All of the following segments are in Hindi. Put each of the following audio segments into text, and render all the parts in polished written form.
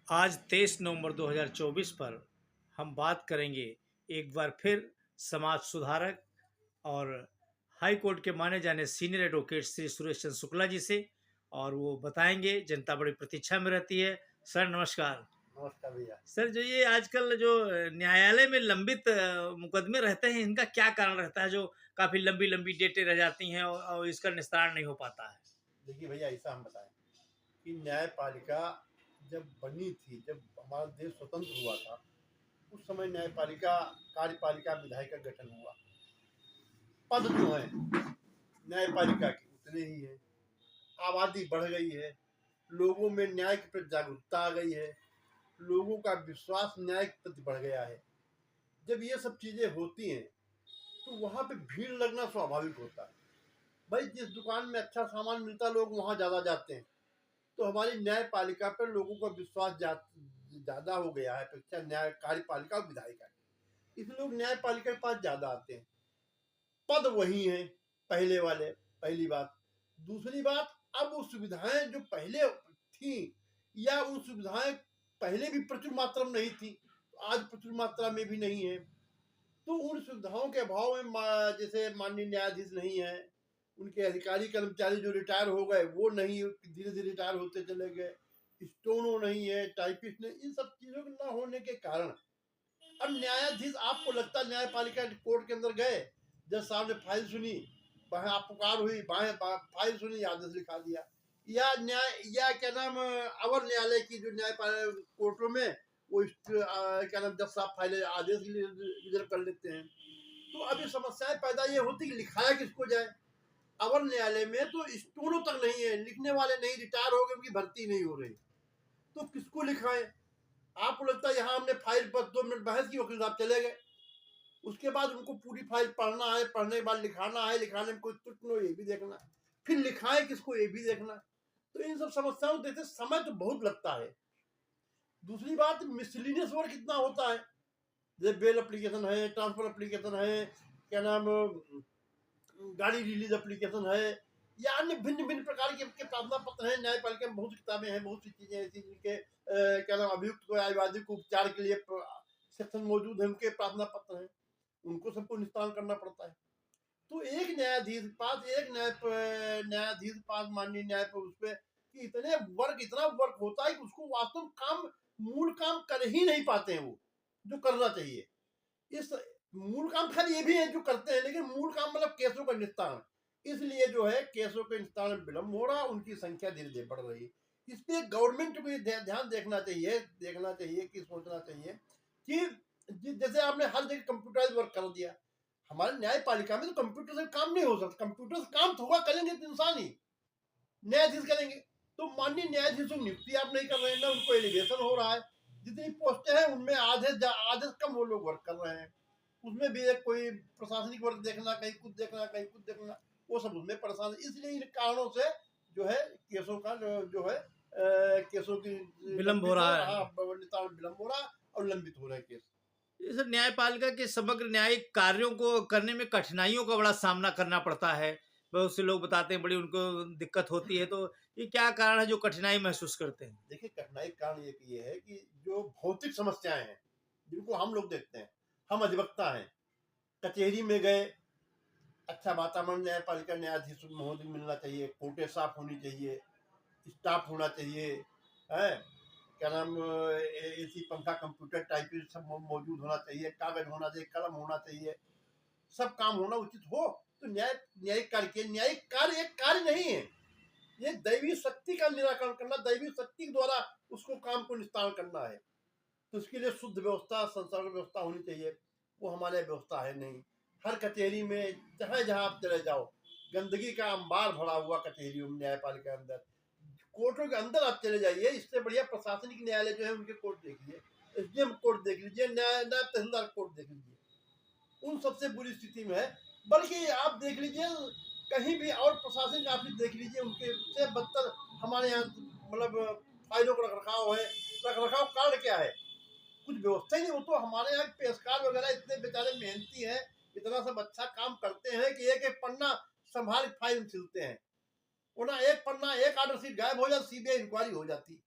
आज 23 नवंबर 2024 पर हम बात करेंगे एक बार फिर समाज सुधारक और हाई कोर्ट के माने जाने सीनियर एडवोकेट श्री सुरेश चंद्र शुक्ला जी से। और वो बताएंगे, जनता बड़ी प्रतीक्षा में रहती है। सर नमस्कार। नमस्कार भैया। सर, जो ये आजकल जो न्यायालय में लंबित मुकदमे रहते हैं, इनका क्या कारण रहता है जो काफी लंबी लंबी डेटें रह जाती हैं और इसका निस्तारण नहीं हो पाता है? देखिए भैया, ऐसा हम बताएं कि न्यायपालिका जब बनी थी, जब हमारा देश स्वतंत्र हुआ था, उस समय न्यायपालिका, कार्यपालिका, विधायिका का गठन हुआ। पद जो है न्यायपालिका के उतने ही है। आबादी बढ़ गई है, लोगों में न्याय के प्रति जागरूकता आ गई है, लोगों का विश्वास न्याय के प्रति बढ़ गया है। जब ये सब चीजें होती हैं तो वहाँ पे भीड़ लगना स्वाभाविक होता है। भाई, जिस दुकान में अच्छा सामान मिलता है लोग वहाँ ज़्यादा जाते हैं। तो हमारी न्यायपालिका पर लोगों का विश्वास ज़्यादा हो गया है अपेक्षा न्याय कार्यपालिका और विधायिका की। इसलिए लोग न्यायपालिका के पास ज़्यादा आते हैं। पद वही है पहले वाले, पहली बात। दूसरी बात, अब वो सुविधाएं जो पहले थी या वो सुविधाएं पहले भी प्रचुर मात्रा में नहीं थी, आज प्रचुर मात्रा में भी नहीं है। तो उन सुविधाओं के अभाव में जैसे माननीय न्यायाधीश नहीं है, उनके अधिकारी कर्मचारी जो रिटायर हो गए वो नहीं, धीरे धीरे रिटायर होते चले गए, स्टोनो नहीं है, टाइपिस्ट नहीं, इन सब चीजों के न होने के कारण अब न्यायाधीश, आपको लगता है न्यायपालिका कोर्ट के अंदर गए, जज साहब ने फाइल सुनी, वहां आप पुकार हुई, बाहें फाइल सुनी, आदेश लिखा दिया। या न्याय, या क्या नाम, अवर न्यायालय की जो न्यायपालिका कोर्टों में वो क्या नाम, जज साहब फाइल आदेश रिजर्व कर लेते हैं। तो अभी समस्याएं पैदा ये होती कि लिखाया किसको जाए। अवर न्यायालय में तो स्टूलों तक नहीं है, लिखने वाले नहीं, रिटायर हो गए, उनकी भर्ती नहीं हो रही, तो किसको लिखाएं। आपको लगता है यहाँ हमने फाइल बस 2 मिनट बहस की, वकील साहब चले गए, उसके बाद उनको पूरी फाइल पढ़ना है, पढ़ने के बाद लिखाना है, लिखाने में कोई त्रुटि न हो ये भी देखना, फिर लिखाएं किसको ये भी देखना। तो इन सब समस्याओं देखते समय तो बहुत लगता है। दूसरी बात, मिसलिनियस वर्क कितना होता है, जैसे बेल एप्लीकेशन है, ट्रांसफर एप्लीकेशन है, क्या नाम, गाड़ी रिलीज एप्लीकेशन है, या अन्य भिन्न भिन्न प्रकार के प्रार्थना पत्र हैं। न्यायपालिका में बहुत सी किताबें हैं, बहुत सी चीजें ऐसी जिनके क्या नाम, अभियुक्त को, न्यायवादी को उपचार के लिए सेक्शन मौजूद है, उनके प्रार्थना पत्र हैं, उनको सबको निस्तारण करना पड़ता है। तो एक न्यायाधीश पास, न्यायाधीश पास माननीय न्याय पर उस पर कि इतना वर्क होता है कि उसको वास्तव में काम, मूल काम कर ही नहीं पाते हैं वो जो करना चाहिए। इस मूल काम खाली ये भी है जो करते हैं, लेकिन मूल काम मतलब केसों का निस्तारण, इसलिए जो है केसों के निस्तारण विलंब हो रहा, उनकी संख्या धीरे धीरे बढ़ रही है। इस पे गवर्नमेंट को ध्यान देखना चाहिए कि सोचना चाहिए कि जैसे आपने हर जगह कंप्यूटराइज वर्क कर दिया, हमारे न्यायपालिका में तो कंप्यूटर से काम नहीं हो सकता। कंप्यूटर से काम तो होगा, करेंगे तो इंसान ही, न्यायाधीश करेंगे। तो माननीय न्यायाधीशों की नियुक्ति आप नहीं कर रहे हैं, ना उनको एलिवेशन हो रहा है। जितनी पोस्टें हैं उनमें आधे कम वो लोग वर्क कर रहे हैं। उसमें भी एक कोई प्रशासनिक वर्ग देखना, कहीं कुछ देखना, कहीं कुछ देखना, वो सब उसमें परेशान है। इसलिए इन कारणों से जो है केसों का जो है केसों की विलंब हो रहा है। निस्तारण विलंब हो रहा है और लंबित हो रहे हैं केस। ये सर, न्यायपालिका के समग्र न्यायिक कार्यों को करने में कठिनाइयों का बड़ा सामना करना पड़ता है। बहुत से लोग बताते हैं बड़ी उनको दिक्कत होती है, तो ये क्या कारण है जो कठिनाई महसूस करते हैं? देखिए, कठिनाई का कारण ये है कि जो भौतिक समस्याएं हैं जिनको हम लोग देखते हैं, हम अधिवक्ता हैं, कचहरी में गए, अच्छा वातावरण, न्यायपालिका न्यायाधीश महोदय मिलना चाहिए, कोर्टें साफ होनी चाहिए, स्टाफ होना चाहिए, है क्या नाम, एसी, पंखा, कंप्यूटर, टाइपिस्ट सब मौजूद होना चाहिए, कागज होना चाहिए, कलम होना चाहिए, सब काम होना उचित हो तो न्यायिक कार्य एक कार्य नहीं है, ये दैवी शक्ति का निराकरण करना, दैवी शक्ति के द्वारा उसको काम को निस्तारण करना है। तो उसके लिए शुद्ध व्यवस्था, संसाधन व्यवस्था होनी चाहिए, वो हमारे व्यवस्था है नहीं। हर कचहरी में चाहे जहां आप चले जाओ, गंदगी का अंबार भरा हुआ कचहरियों में, न्यायपालिका के अंदर, कोर्टों के अंदर आप चले जाइए, इससे बढ़िया प्रशासनिक न्यायालय जो है उनके कोर्ट देख लीजिए, एसडीएम कोर्ट देख लीजिए, नायब तहसीलदार कोर्ट देख लीजिए, उन सबसे बुरी स्थिति में है। बल्कि आप देख लीजिए कहीं भी और प्रशासनिक ऑफिस देख लीजिए, उनके से बदतर हमारे यहाँ मतलब फाइलों का रखरखाव है। रखरखाव कारण क्या है, कुछ व्यवस्था ही नहीं। वो तो हमारे यहाँ पेशकार वगैरह इतने बेचारे मेहनती हैं, इतना सब अच्छा काम करते हैं कि एक एक पन्ना संभाल फाइल सिलते हैं, वो ना एक पन्ना, एक ऑर्डर शीट गायब हो जाती, सीबीआई इंक्वायरी हो जाती,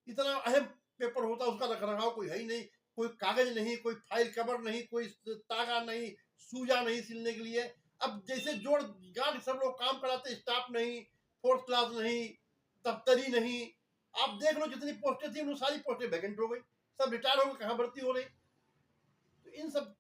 इतना अहम पेपर होता है उसका रख रखाव कोई है ही नहीं, कोई कागज नहीं, कोई फाइल कवर नहीं, कोई तागा नहीं, सूजा नहीं सिलने के लिए। अब जैसे जोड़ गांठ सब लोग काम कराते, स्टाफ नहीं, फोर्थ क्लास नहीं, दफ्तरी नहीं। आप देख लो जितनी पोस्टें थी वो सारी पोस्टें वैकेंट हो गई, सब रिटायर हो गए, कहाँ भर्ती हो रही। तो इन सब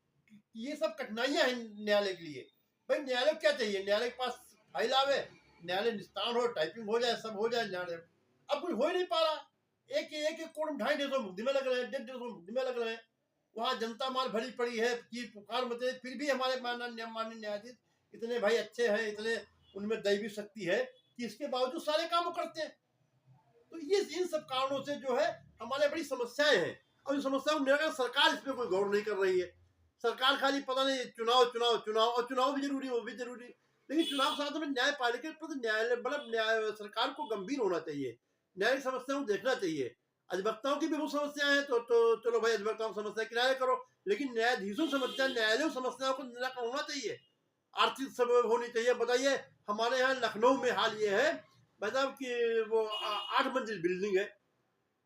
ये सब कठिनाइयां हैं न्यायालय के लिए। भाई न्यायालय क्या चाहिए, न्यायालय के पास फाइल आवे, न्यायालय निस्तारण हो, टाइपिंग हो जाए, सब हो जाए न्यायालय। अब कुछ हो ही नहीं पा रहा। एक कोर्ट में 250-250 मुकदमे लग रहे हैं, 150-150 मुकदमे लग रहे हैं। वहाँ जनता मार भरी पड़ी है कि पुकार मचे, फिर भी हमारे माननीय न्यायाधीश इतने भाई अच्छे हैं, इतने उनमें दैवी शक्ति है कि इसके बावजूद सारे काम करते हैं। तो ये इन सब कारणों से जो है हमारे बड़ी समस्याएं हैं, और इन समस्याओं को निराकरण सरकार इस पर कोई गौर नहीं कर रही है। सरकार खाली पता नहीं चुनाव चुनाव चुनाव, और चुनाव भी जरूरी, वो भी जरूरी, लेकिन चुनाव साथ में न्यायपालिका के प्रति न्यायालय मतलब न्याय सरकार को गंभीर होना चाहिए, न्यायिक समस्याओं को देखना चाहिए। अधिवक्ताओं की भी बहुत समस्याएं हैं, तो चलो भाई अधिवक्ताओं की समस्या किनारे करो, लेकिन न्यायाधीशों की समस्या, न्यायालयों की समस्याओं को निराकरण होना चाहिए, आर्थिक सबब होनी चाहिए। बताइए हमारे यहाँ लखनऊ में हाल ये है मतलब कि वो 8 मंजिल बिल्डिंग है,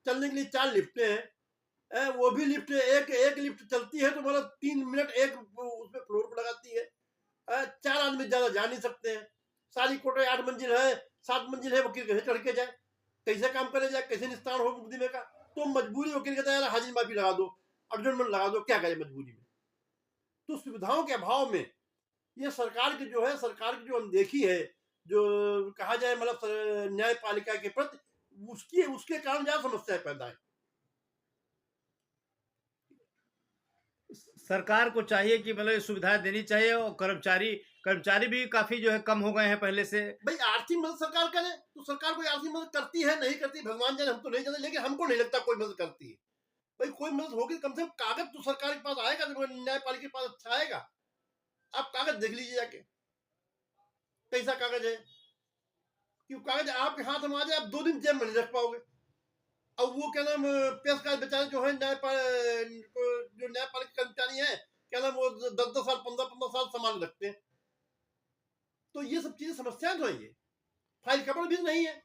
चलने के लिए 4 लिफ्टें हैं, वो भी लिफ्ट एक लिफ्ट चलती है तो मतलब 3 मिनट एक उसमें फ्लोर पर लगाती है। 4 आदमी ज्यादा जा नहीं सकते हैं। सारी कोर्टें 8 मंजिल है, 7 मंजिल है, वकील कैसे चढ़ के जाए, कैसे काम करे जाए, कैसे निस्तारण हो मुकदमे का। तो मजबूरी वकील कहता है यार हाजिर माफी लगा दो, एडजमेंट लगा दो, क्या करे मजबूरी में। तो सुविधाओं के अभाव में ये सरकार की जो है, सरकार की जो अनदेखी है, जो कहा जाए मतलब न्यायपालिका के प्रति, उसके कारण ज्यादा समस्याएं पैदा है। सरकार को चाहिए कि मतलब ये सुविधाएं देनी चाहिए, और कर्मचारी भी काफी जो है कम हो गए हैं पहले से। भाई आर्थिक मदद सरकार करे तो सरकार कोई आर्थिक मदद करती है नहीं करती भगवान जाने, हम तो नहीं जानते, लेकिन हमको नहीं लगता कोई मदद करती है। भाई कोई मदद होगी कम से कम कागज तो सरकार के पास आएगा, तो न्यायपालिका के पास अच्छा आएगा। आप कागज देख लीजिए जाके कैसा कागज है, कि कागज आपके हाथ में आ जाए आप 2 दिन जेब में नहीं रख पाओगे। अब वो क्या नाम पेशकार बेचारे जो है जो न्यायपालिका कर्मचारी है, क्या नाम वो 10-10 साल 15-15 साल सामान रखते हैं। तो ये सब चीजें समस्याएं तो है। ये फाइल कवर भी नहीं है,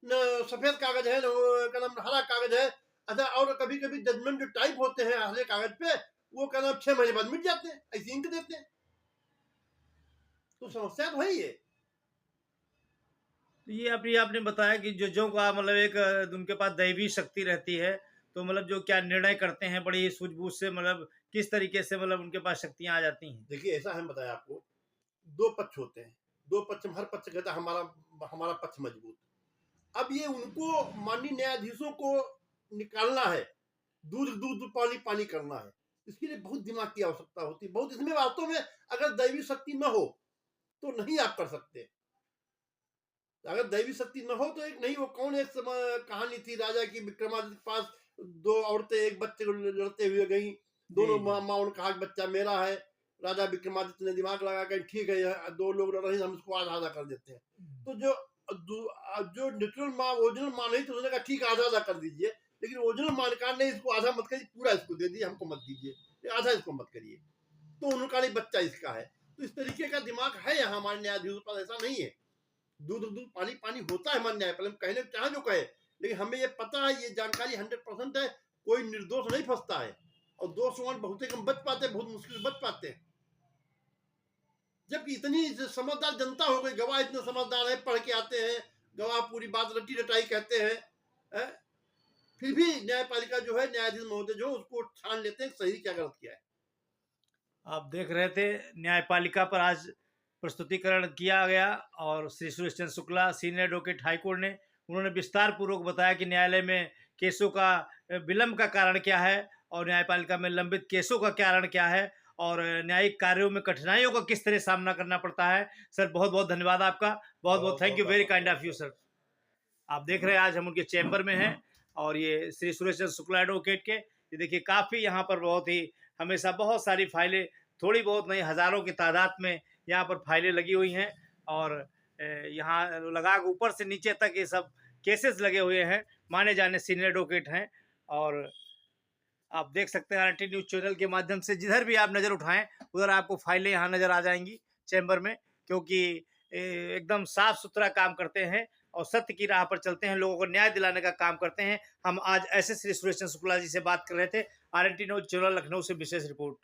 न सफेद कागज है, न क्या नाम हरा कागज है। अच्छा, और कभी कभी जजमेंट जो टाइप होते हैं हरे कागज पे, वो क्या नाम 6 महीने बाद मिट जाते हैं, ऐसे इंक देते हैं। तो समस्या तो है ही है। ये अभी आपने बताया कि जजों का मतलब एक उनके पास दैवी शक्ति रहती है, तो मतलब जो क्या निर्णय करते हैं बड़ी सूझबूझ से, मतलब किस तरीके से मतलब उनके पास शक्तियां आ जाती हैं। देखिए ऐसा हम बताया आपको, 2 पक्ष होते हैं, 2 पक्ष में हर पक्ष कहता है हमारा पक्ष मजबूत। अब ये उनको माननीय न्यायाधीशों को निकालना है, दूध दूध पानी पानी करना है, इसके लिए बहुत दिमाग की आवश्यकता होती है, बहुत। इसमें वास्तव में अगर दैवी शक्ति न हो तो नहीं आप कर सकते। अगर दैवी शक्ति न हो तो एक नहीं, वो कौन एक कहानी थी राजा की, विक्रमादित्य के पास 2 औरतें एक बच्चे को लड़ते हुए गई, दोनों माँ ने कहा बच्चा मेरा है। राजा विक्रमादित्य ने दिमाग लगा कर ठीक है 2 लोग लड़ रहे हैं, हम इसको आधा आधा कर देते हैं। तो जो नेचुरल माँ, ओरिजिनल माँ नहीं तो उसने कहा ठीक आधा आधा कर दीजिए, लेकिन ओरिजिनल मानकार ने इसको आधा मत करिए, पूरा इसको दे दिए, हमको मत दीजिए, आधा इसको मत करिए। तो उन्होंने कहा नहीं बच्चा इसका है। तो इस तरीके का दिमाग है यहाँ हमारे न्यायाधीशों के पास, ऐसा नहीं है। दूध दूध पानी पानी होता है हमारे न्यायपालिका, कहने चाहे जो कहे, लेकिन हमें ये पता है, ये जानकारी 100% है, कोई निर्दोष नहीं फंसता है, और दोषवान बहुत ही कम बच पाते हैं, बहुत मुश्किल से बच पाते हैं। जबकि इतनी समझदार जनता हो गई, गवाह इतने समझदार है, पढ़ के आते हैं, गवाह पूरी बात रटी रटाई कहते हैं, है? फिर भी न्यायपालिका जो है, न्यायाधीश महोदय जो उसको छान लेते हैं सही क्या गलत किया है। आप देख रहे थे न्यायपालिका पर आज प्रस्तुतिकरण किया गया, और Shri Suresh Chandra Shukla senior advocate high court ने, उन्होंने विस्तार पूर्वक बताया कि न्यायालय में केसों का विलंब का कारण क्या है, और न्यायपालिका में लंबित केसों का कारण क्या है, और न्यायिक कार्यों में कठिनाइयों का किस तरह सामना करना पड़ता है। सर बहुत बहुत धन्यवाद आपका, बहुत बहुत thank you, very kind of you sir. आप देख रहे हैं आज हम उनके चैम्बर में हैं, और ये श्री सुरेश चंद्र शुक्ला एडवोकेट के, ये देखिए काफ़ी यहाँ पर बहुत ही हमेशा बहुत सारी फाइलें, थोड़ी बहुत नहीं हज़ारों की तादाद में यहाँ पर फाइलें लगी हुई हैं, और यहाँ लगा ऊपर से नीचे तक ये सब केसेस लगे हुए हैं। माने जाने सीनियर एडवोकेट हैं, और आप देख सकते हैं RT न्यूज़ चैनल के माध्यम से जिधर भी आप नज़र उठाएं उधर आपको फाइलें यहाँ नज़र आ जाएंगी चैम्बर में, क्योंकि एकदम साफ सुथरा काम करते हैं, और सत्य की राह पर चलते हैं, लोगों को न्याय दिलाने का काम करते हैं। हम आज ऐसे श्री सुरेश चंद्र शुक्ला जी से बात कर रहे थे। RNT न्यूज चैनल लखनऊ से विशेष रिपोर्ट।